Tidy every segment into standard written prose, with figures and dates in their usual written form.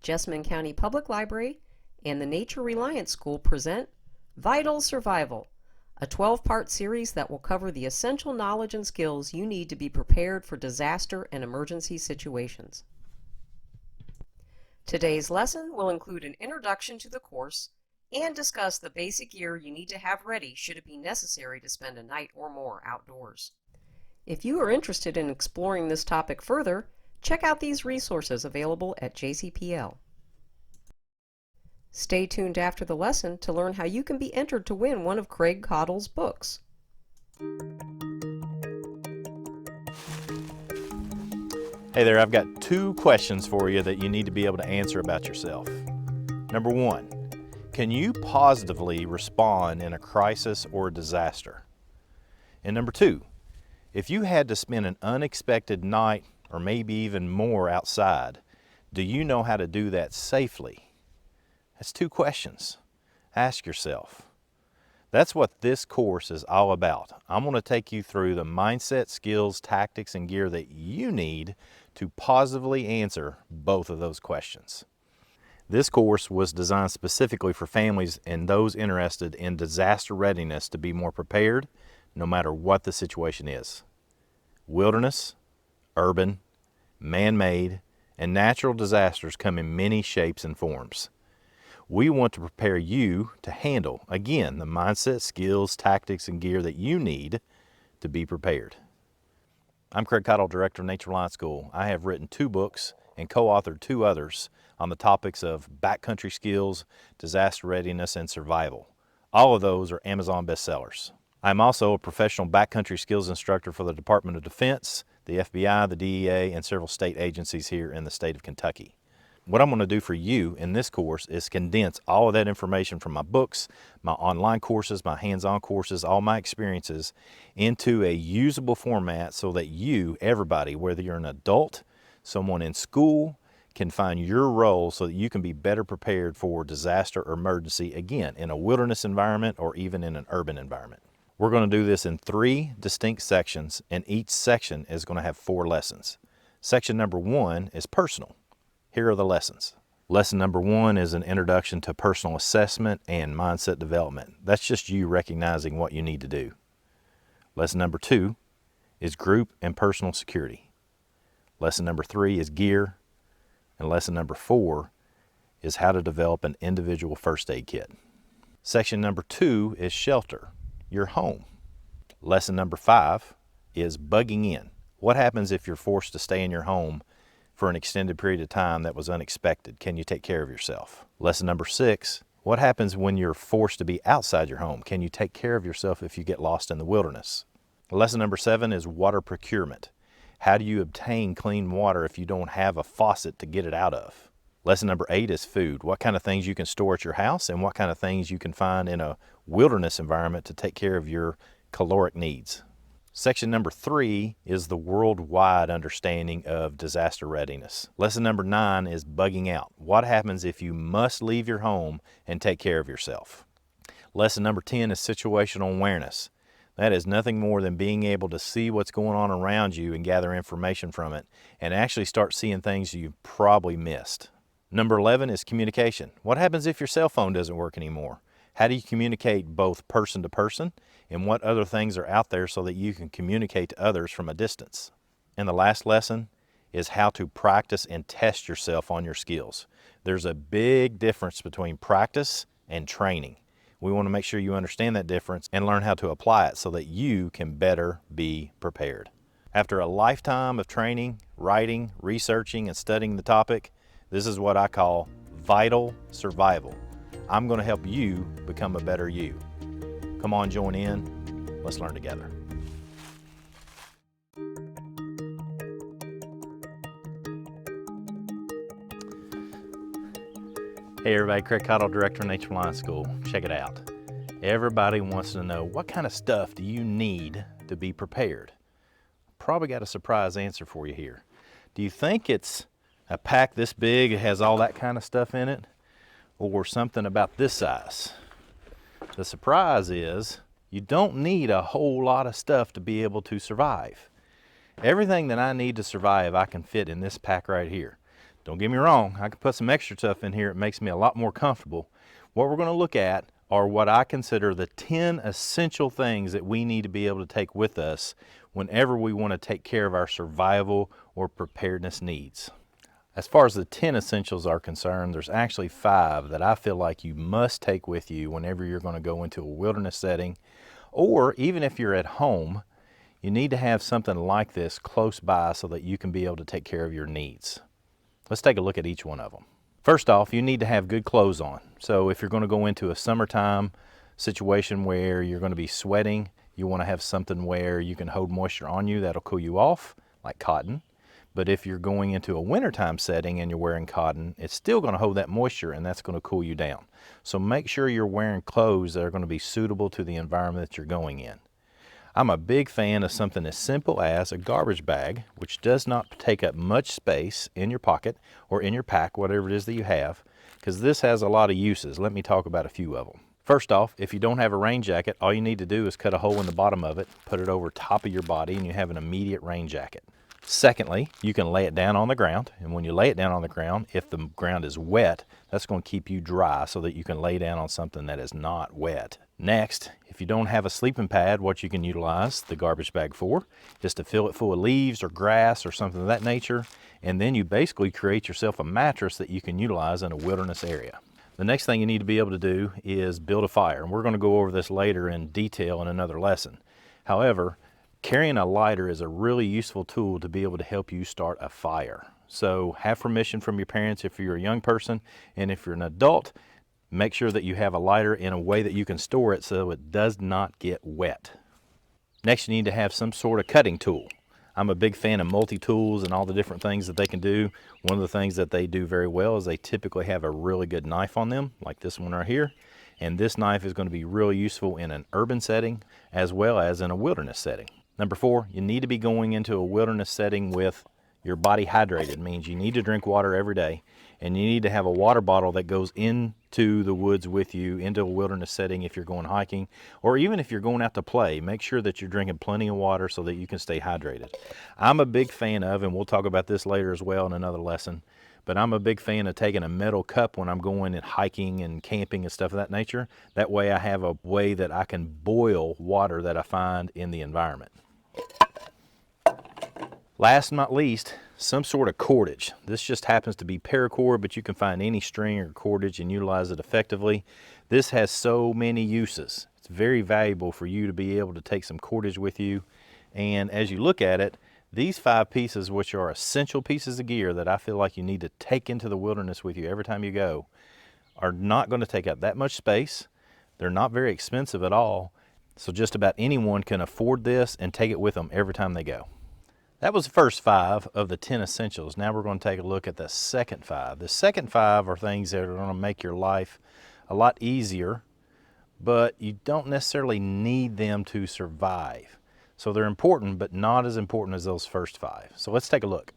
Jessamine County Public Library and the Nature Reliance School present Vital Survival, a 12-part series that will cover the essential knowledge and skills you need to be prepared for disaster and emergency situations. Today's lesson will include an introduction to the course and discuss the basic gear you need to have ready should it be necessary to spend a night or more outdoors. If you are interested in exploring this topic further, check out these resources available at JCPL. Stay tuned after the lesson to learn how you can be entered to win one of Craig Caudill's books. Hey there, I've got two questions for you that you need to be able to answer about yourself. Number one, can you positively respond in a crisis or a disaster? And number two, if you had to spend an unexpected night or maybe even more outside, do you know how to do that safely? That's two questions. Ask yourself. That's what this course is all about. I'm going to take you through the mindset, skills, tactics, and gear that you need to positively answer both of those questions. This course was designed specifically for families and those interested in disaster readiness to be more prepared no matter what the situation is. Wilderness, urban, man-made, and natural disasters come in many shapes and forms. We want to prepare you to handle, again, the mindset, skills, tactics, and gear that you need to be prepared. I'm Craig Caudill, Director of Nature Reliance School. I have written 2 books and co-authored 2 others on the topics of backcountry skills, disaster readiness, and survival. All of those are Amazon bestsellers. I'm also a professional backcountry skills instructor for the Department of Defense, the FBI, the DEA, and several state agencies here in the state of Kentucky. What I'm going to do for you in this course is condense all of that information from my books, my online courses, my hands-on courses, all my experiences into a usable format so that you, everybody, whether you're an adult, someone in school, can find your role so that you can be better prepared for disaster or emergency, again, in a wilderness environment or even in an urban environment. We're going to do this in 3 distinct sections, and each section is going to have 4 lessons. Section number 1 is personal. Here are the lessons. Lesson number 1 is an introduction to personal assessment and mindset development. That's just you recognizing what you need to do. Lesson number 2 is group and personal security. Lesson number 3 is gear. And lesson number 4 is how to develop an individual first aid kit. Section number 2 is shelter, your home. Lesson number 5 is bugging in. What happens if you're forced to stay in your home for an extended period of time that was unexpected? Can you take care of yourself? Lesson number 6, what happens when you're forced to be outside your home? Can you take care of yourself if you get lost in the wilderness? Lesson number 7 is water procurement. How do you obtain clean water if you don't have a faucet to get it out of? Lesson number 8 is food. What kind of things you can store at your house and what kind of things you can find in a wilderness environment to take care of your caloric needs. Section number 3 is the worldwide understanding of disaster readiness. Lesson number 9 is bugging out. What happens if you must leave your home and take care of yourself? Lesson number 10 is situational awareness. That is nothing more than being able to see what's going on around you and gather information from it and actually start seeing things you've probably missed. Number 11 is communication. What happens if your cell phone doesn't work anymore? How do you communicate both person to person, and what other things are out there so that you can communicate to others from a distance? And the last lesson is how to practice and test yourself on your skills. There's a big difference between practice and training. We want to make sure you understand that difference and learn how to apply it so that you can better be prepared. After a lifetime of training, writing, researching, and studying the topic, this is what I call vital survival. I'm going to help you become a better you. Come on, join in. Let's learn together. Hey everybody, Craig Caudill, Director of Nature Reliance School. Check it out. Everybody wants to know, what kind of stuff do you need to be prepared? Probably got a surprise answer for you here. Do you think it's a pack this big, it has all that kind of stuff in it, or something about this size? The surprise is you don't need a whole lot of stuff to be able to survive. Everything that I need to survive, I can fit in this pack right here. Don't get me wrong, I can put some extra stuff in here. It makes me a lot more comfortable. What we're going to look at are what I consider the 10 essential things that we need to be able to take with us whenever we want to take care of our survival or preparedness needs. As far as the 10 essentials are concerned, there's actually 5 that I feel like you must take with you whenever you're going to go into a wilderness setting, or even if you're at home, you need to have something like this close by so that you can be able to take care of your needs. Let's take a look at each one of them. First off, you need to have good clothes on. So if you're going to go into a summertime situation where you're going to be sweating, you want to have something where you can hold moisture on you that'll cool you off, like cotton. But if you're going into a wintertime setting and you're wearing cotton, it's still going to hold that moisture and that's going to cool you down. So make sure you're wearing clothes that are going to be suitable to the environment that you're going in. I'm a big fan of something as simple as a garbage bag, which does not take up much space in your pocket or in your pack, whatever it is that you have, because this has a lot of uses. Let me talk about a few of them. First off, if you don't have a rain jacket, all you need to do is cut a hole in the bottom of it, put it over top of your body, and you have an immediate rain jacket. Secondly, you can lay it down on the ground, and when you lay it down on the ground, if the ground is wet, that's going to keep you dry so that you can lay down on something that is not wet. Next, if you don't have a sleeping pad, what you can utilize the garbage bag for is to fill it full of leaves or grass or something of that nature, and then you basically create yourself a mattress that you can utilize in a wilderness area. The next thing you need to be able to do is build a fire, and we're going to go over this later in detail in another lesson. However, carrying a lighter is a really useful tool to be able to help you start a fire. So have permission from your parents if you're a young person, and if you're an adult, make sure that you have a lighter in a way that you can store it so it does not get wet. Next, you need to have some sort of cutting tool. I'm a big fan of multi-tools and all the different things that they can do. One of the things that they do very well is they typically have a really good knife on them, like this one right here. And this knife is going to be really useful in an urban setting as well as in a wilderness setting. Number 4, you need to be going into a wilderness setting with your body hydrated. It means you need to drink water every day, and you need to have a water bottle that goes into the woods with you, into a wilderness setting if you're going hiking, or even if you're going out to play. Make sure that you're drinking plenty of water so that you can stay hydrated. I'm a big fan of, and we'll talk about this later as well in another lesson, but I'm a big fan of taking a metal cup when I'm going and hiking and camping and stuff of that nature. That way I have a way that I can boil water that I find in the environment. Last but not least, some sort of cordage. This just happens to be paracord, but you can find any string or cordage and utilize it effectively. This has so many uses. It's very valuable for you to be able to take some cordage with you. And as you look at it, these 5 pieces, which are essential pieces of gear that I feel like you need to take into the wilderness with you every time you go, are not going to take up that much space. They're not very expensive at all. So just about anyone can afford this and take it with them every time they go. That was the first 5 of the 10 essentials. Now we're going to take a look at the second 5. The second 5 are things that are going to make your life a lot easier, but you don't necessarily need them to survive. So they're important, but not as important as those first 5. So let's take a look.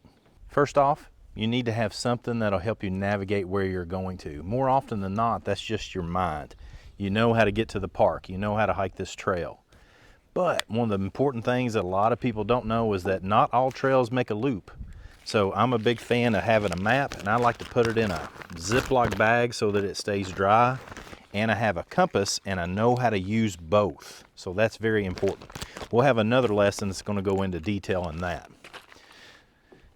First off, you need to have something that'll help you navigate where you're going to. More often than not, that's just your mind. You know how to get to the park. You know how to hike this trail. But one of the important things that a lot of people don't know is that not all trails make a loop. So I'm a big fan of having a map, and I like to put it in a Ziploc bag so that it stays dry. And I have a compass, and I know how to use both. So that's very important. We'll have another lesson that's going to go into detail on that.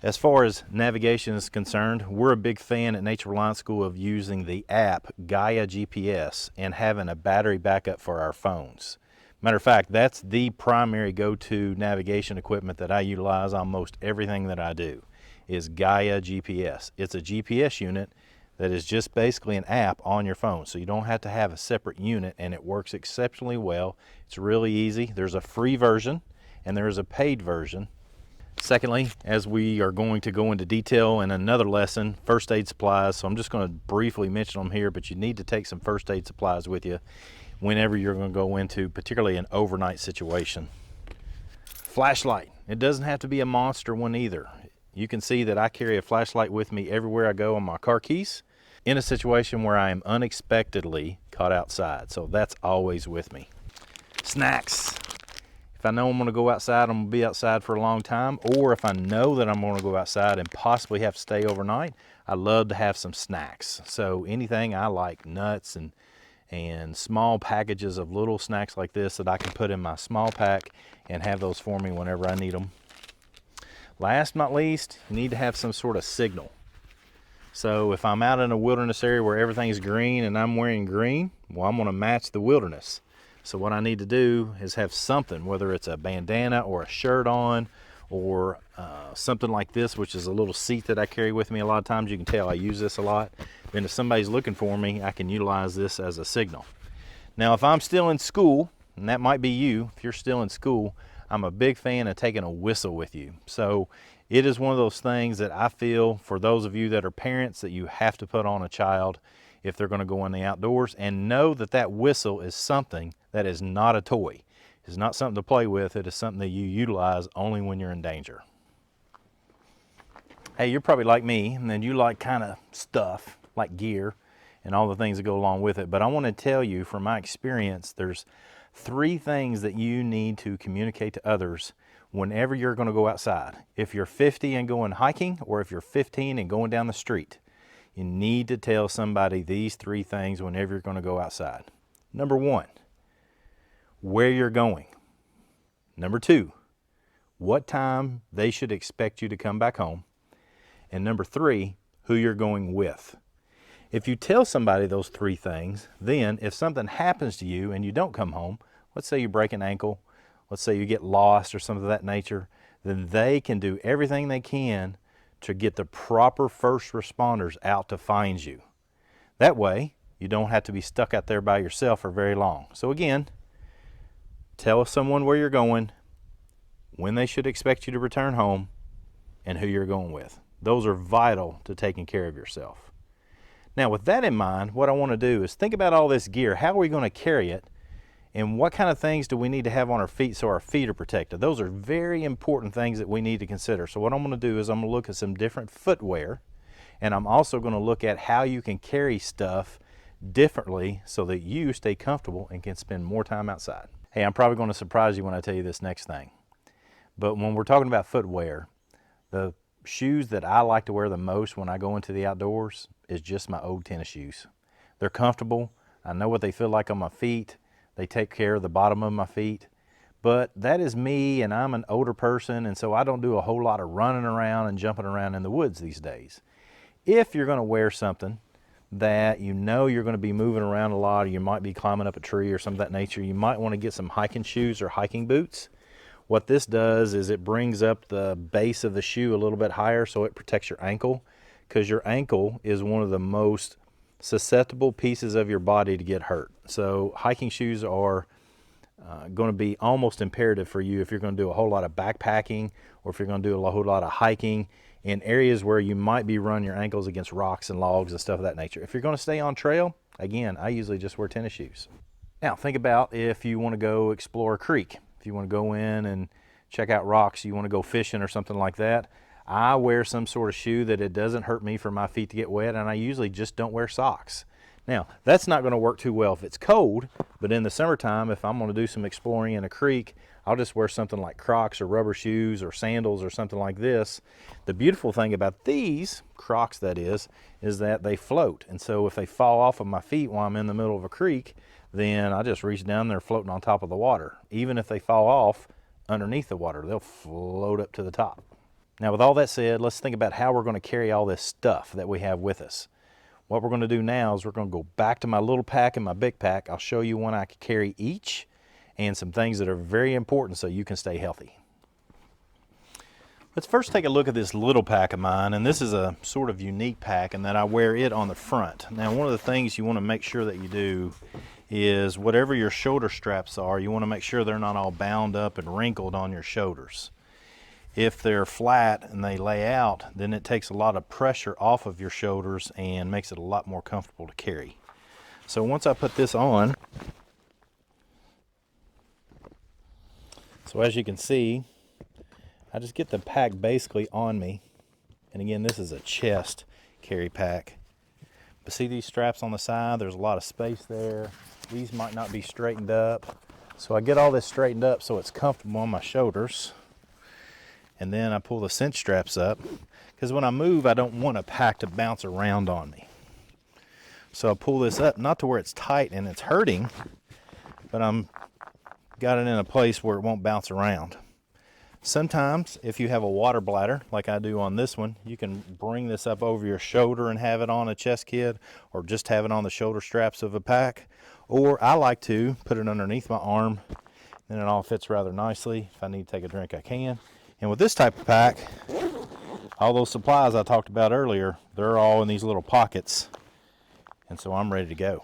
As far as navigation is concerned, we're a big fan at Nature Reliance School of using the app Gaia GPS and having a battery backup for our phones. Matter of fact, that's the primary go-to navigation equipment that I utilize on most everything that I do, is Gaia GPS. It's a GPS unit that is just basically an app on your phone, so you don't have to have a separate unit, and it works exceptionally well. It's really easy. There's a free version and there is a paid version. Secondly, as we are going to go into detail in another lesson, first aid supplies. So I'm just going to briefly mention them here, but you need to take some first aid supplies with you whenever you're going to go into particularly an overnight situation. Flashlight. It doesn't have to be a monster one either. You can see that I carry a flashlight with me everywhere I go on my car keys in a situation where I am unexpectedly caught outside. So that's always with me. Snacks. If I know I'm going to go outside, I'm going to be outside for a long time, or if I know that I'm going to go outside and possibly have to stay overnight, I love to have some snacks. So anything I like, nuts and small packages of little snacks like this that I can put in my small pack and have those for me whenever I need them. Last but not least, you need to have some sort of signal. So if I'm out in a wilderness area where everything's green and I'm wearing green, well, I'm going to match the wilderness. So what I need to do is have something, whether it's a bandana or a shirt on, or something like this, which is a little seat that I carry with me a lot of times. You can tell I use this a lot. Then if somebody's looking for me, I can utilize this as a signal. Now, if I'm still in school, and that might be you, if you're still in school, I'm a big fan of taking a whistle with you. So it is one of those things that I feel, for those of you that are parents, that you have to put on a child if they're going to go in the outdoors, and know that that whistle is something that is not a toy. It's not something to play with. It is something that you utilize only when you're in danger. Hey, you're probably like me, and then you like kind of stuff like gear and all the things that go along with it. But I want to tell you from my experience, there's 3 things that you need to communicate to others whenever you're going to go outside. If you're 50 and going hiking, or if you're 15 and going down the street, you need to tell somebody these 3 things whenever you're going to go outside. Number 1, where you're going. Number 2, what time they should expect you to come back home. And number 3, who you're going with. If you tell somebody those 3 things, then if something happens to you and you don't come home, let's say you break an ankle, let's say you get lost or something of that nature, then they can do everything they can to get the proper first responders out to find you. That way, you don't have to be stuck out there by yourself for very long. So again, tell someone where you're going, when they should expect you to return home, and who you're going with. Those are vital to taking care of yourself. Now, with that in mind, what I want to do is think about all this gear. How are we going to carry it? And what kind of things do we need to have on our feet so our feet are protected? Those are very important things that we need to consider. So what I'm going to do is I'm going to look at some different footwear, and I'm also going to look at how you can carry stuff differently so that you stay comfortable and can spend more time outside. Hey, I'm probably going to surprise you when I tell you this next thing. But when we're talking about footwear, the shoes that I like to wear the most when I go into the outdoors is just my old tennis shoes. They're comfortable. I know what they feel like on my feet. They take care of the bottom of my feet. But that is me, and I'm an older person, and so I don't do a whole lot of running around and jumping around in the woods these days. If you're going to wear something that you know you're going to be moving around a lot, or you might be climbing up a tree or something of that nature, you might want to get some hiking shoes or hiking boots. What this does is it brings up the base of the shoe a little bit higher so it protects your ankle, because your ankle is one of the most susceptible pieces of your body to get hurt. So hiking shoes are going to be almost imperative for you if you're going to do a whole lot of backpacking, or if you're going to do a whole lot of hiking in areas where you might be running your ankles against rocks and logs and stuff of that nature. If you're going to stay on trail, again, I usually just wear tennis shoes. Now think about if you want to go explore a creek, if you want to go in and check out rocks, you want to go fishing or something like that. I wear some sort of shoe that it doesn't hurt me for my feet to get wet, and I usually just don't wear socks. Now, that's not going to work too well if it's cold, but in the summertime, if I'm going to do some exploring in a creek, I'll just wear something like Crocs or rubber shoes or sandals or something like this. The beautiful thing about these, Crocs that is that they float. And so if they fall off of my feet while I'm in the middle of a creek, then I just reach down there floating on top of the water. Even if they fall off underneath the water, they'll float up to the top. Now, with all that said, let's think about how we're going to carry all this stuff that we have with us. What we're going to do now is we're going to go back to my little pack and my big pack. I'll show you when I can carry each and some things that are very important so you can stay healthy. Let's first take a look at this little pack of mine, and this is a sort of unique pack in that I wear it on the front. Now, one of the things you want to make sure that you do is whatever your shoulder straps are, you want to make sure they're not all bound up and wrinkled on your shoulders. If they're flat and they lay out, then it takes a lot of pressure off of your shoulders and makes it a lot more comfortable to carry. So once I put this on, so as you can see, I just get the pack basically on me. And again, this is a chest carry pack. But see these straps on the side? There's a lot of space there. These might not be straightened up. So I get all this straightened up so it's comfortable on my shoulders. And then I pull the cinch straps up, because when I move, I don't want a pack to bounce around on me. So I pull this up, not to where it's tight and it's hurting, but I'm got it in a place where it won't bounce around. Sometimes, if you have a water bladder, like I do on this one, you can bring this up over your shoulder and have it on a chest kit, or just have it on the shoulder straps of a pack. Or I like to put it underneath my arm, then it all fits rather nicely. If I need to take a drink, I can. And with this type of pack, all those supplies I talked about earlier, they're all in these little pockets. And so I'm ready to go.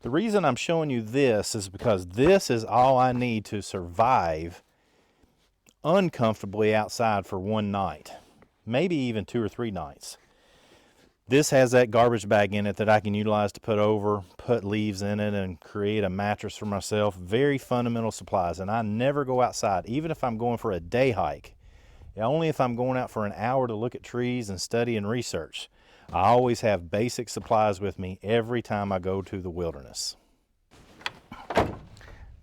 The reason I'm showing you this is because this is all I need to survive uncomfortably outside for one night, maybe even 2 or 3 nights. This has that garbage bag in it that I can utilize to put leaves in it and create a mattress for myself. Very fundamental supplies, and I never go outside, even if I'm going for a day hike. Only if I'm going out for an hour to look at trees and study and research. I always have basic supplies with me every time I go to the wilderness.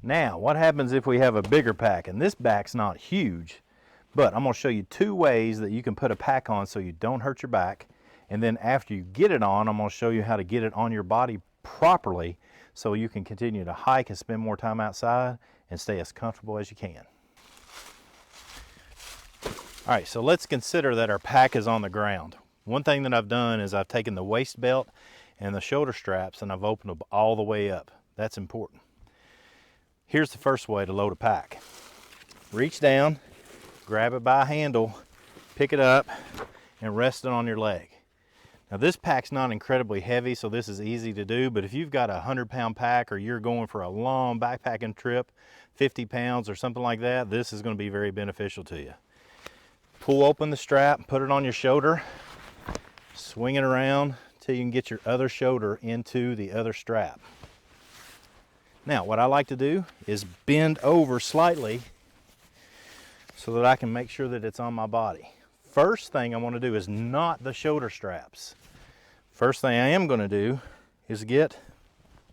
Now, what happens if we have a bigger pack? And this back's not huge, but I'm going to show you 2 ways that you can put a pack on so you don't hurt your back. And then after you get it on, I'm going to show you how to get it on your body properly so you can continue to hike and spend more time outside and stay as comfortable as you can. All right, so let's consider that our pack is on the ground. One thing that I've done is I've taken the waist belt and the shoulder straps and I've opened them all the way up. That's important. Here's the first way to load a pack. Reach down, grab it by a handle, pick it up, and rest it on your leg. Now this pack's not incredibly heavy, so this is easy to do, but if you've got a 100-pound pack or you're going for a long backpacking trip, 50 pounds or something like that, this is going to be very beneficial to you. Pull open the strap, put it on your shoulder, swing it around till you can get your other shoulder into the other strap. Now, what I like to do is bend over slightly so that I can make sure that it's on my body. First thing I want to do is knot the shoulder straps. First thing I am going to do is get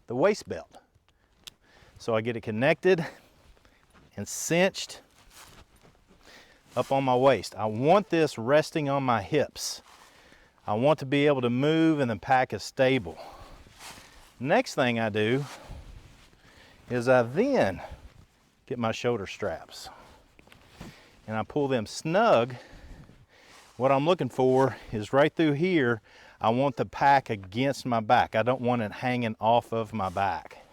the waist belt. So I get it connected and cinched up on my waist. I want this resting on my hips. I want to be able to move and the pack is stable. Next thing I do is I then get my shoulder straps and I pull them snug. What I'm looking for is right through here, I want the pack against my back. I don't want it hanging off of my back.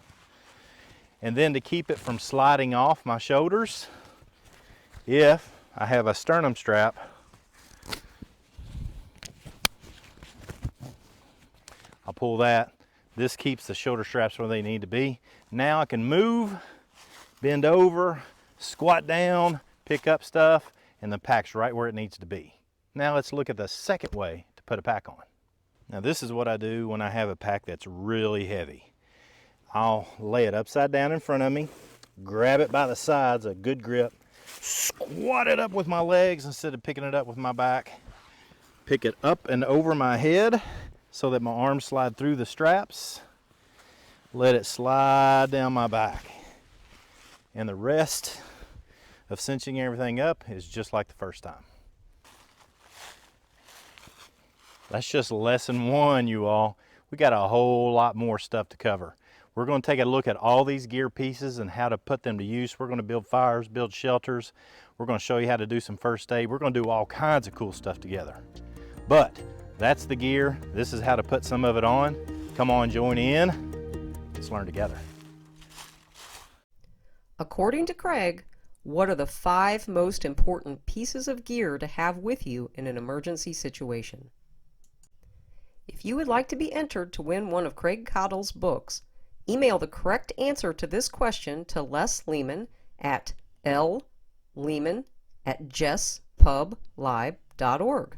And then to keep it from sliding off my shoulders, if I have a sternum strap, I'll pull that. This keeps the shoulder straps where they need to be. Now I can move, bend over, squat down, pick up stuff, and the pack's right where it needs to be. Now let's look at the second way to put a pack on. Now this is what I do when I have a pack that's really heavy. I'll lay it upside down in front of me, grab it by the sides, a good grip, squat it up with my legs instead of picking it up with my back, pick it up and over my head so that my arms slide through the straps, let it slide down my back. And the rest of cinching everything up is just like the first time. That's just lesson 1, you all. We got a whole lot more stuff to cover. We're going to take a look at all these gear pieces and how to put them to use. We're going to build fires, build shelters. We're going to show you how to do some first aid. We're going to do all kinds of cool stuff together. But that's the gear. This is how to put some of it on. Come on, join in. Let's learn together. According to Craig, what are the 5 most important pieces of gear to have with you in an emergency situation? If you would like to be entered to win one of Craig Caudill's books, email the correct answer to this question to Les Lehman at lehman@jesspублib.org.